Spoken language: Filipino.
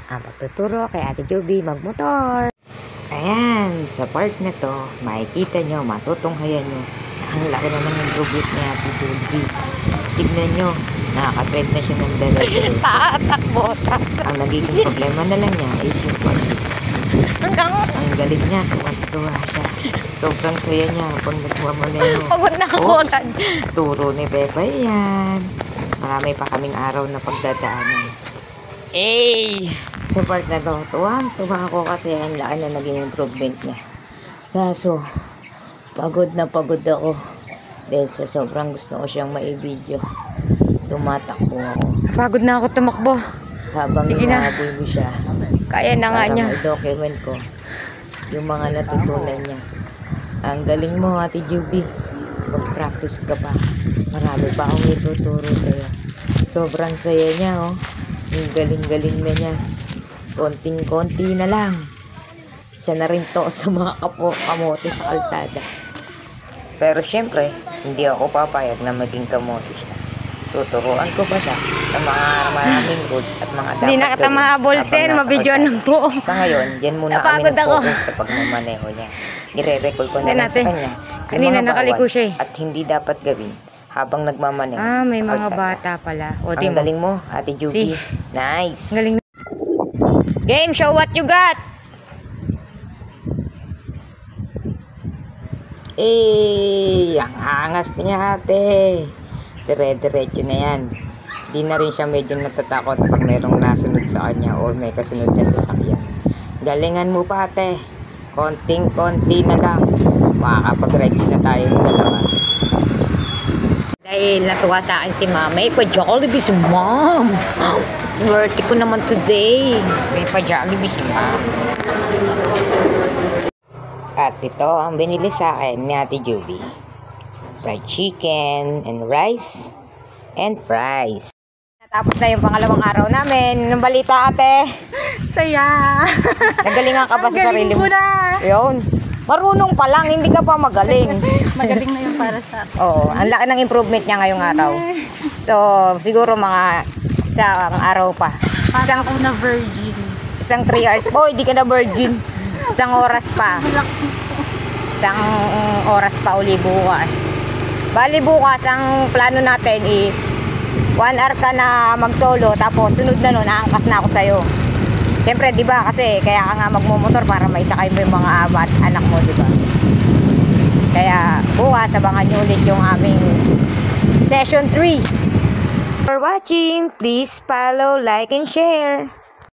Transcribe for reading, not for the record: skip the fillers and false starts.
ang pagtuturo kay Ate Joby magmotor. Ayan, sa part na to, makikita nyo, matutunghayan nyo, ang laki naman ng improvement ni Ate Joby. Tignan nyo, nakaka-drive na siya ng dala-dala. Tatakbo. Ang nagiging problema na lang niya is yung pag ang galing niya, tuwa siya. Sobrang saya niya kung nagmamaneho. Pagod na ako agad. Turo ni Beba yan. Marami pa kaming araw na pagdadaanan. Sa part na to, tuwa ako kasi ang laki na naging improvement niya. Kaso, pagod na pagod ako. Dahil sa sobrang gusto ko siyang maibidyo. Tumatakbo ako. Pagod na ako tumakbo. Habang hinahabol mo siya. Kaya na nga niya. Para document ko yung mga natutunan niya. Ang galing mo, Ate Joby. Mag-practice ka pa. Marami pa akong ituturo sa'yo. Sobrang saya niya, oh. Yung galing-galing na niya. Konting-konti na lang. Isa na rin to sa mga kamote sa kalsada. Pero syempre, hindi ako papayag na maging kamote siya. Tuturuan ko pa siya sa mga maraming rules at mga dapat Hindi na kita mahabolten, mabidyoan ng buo. Sa ngayon, dyan muna kami nag-focus sa pagmamaneho niya. I-re-recall ko na lang sa kanya. Kanina nakaliko siya at hindi dapat gawin habang nagmamaneho. May mga bata pala. Ang galing mo, Ate Joby. Nice. Galing. Game, show what you got. Ang angas niya, ate. Dire-diretso na yan. Di na rin siya medyo natatakot pag merong nasunod sa kanya or may kasunod na sasakyan. Galingan mo pa, ate. Konting-konti na lang. Makakapag-rides na tayo ng dalawa. Dahil natuwa sa akin si Mama, may pa-Jollibee si Mom. Swerte ko naman today. May pa-Jollibee si Mom. At ito ang binili sa akin ni Ate Joby. Fried chicken and rice and fries. Natapos na yung pangalawang araw namin. Anong balita, ate? Saya! Nagalingan ka ba sa sarili mo? Yun. Marunong pa lang, hindi ka pa magaling. Magaling na yun para sa akin. Oo, ang laki ng improvement niya ngayong araw. So, siguro mga isang araw pa. Parang ako na virgin. Isang 3 hours pa. Hindi ka na virgin. Isang oras pa. Isang oras pa uli bukas. Bali bukas, ang plano natin is 1 hour ka na mag-solo, tapos sunod na nun, naangkas na ako sa'yo. Siyempre, di ba, kasi kaya ka nga magmumotor para maisakay mo yung mga anak mo, di ba? Kaya bukas, abangan nyo ulit yung aming session 3. For watching, please follow, like, and share.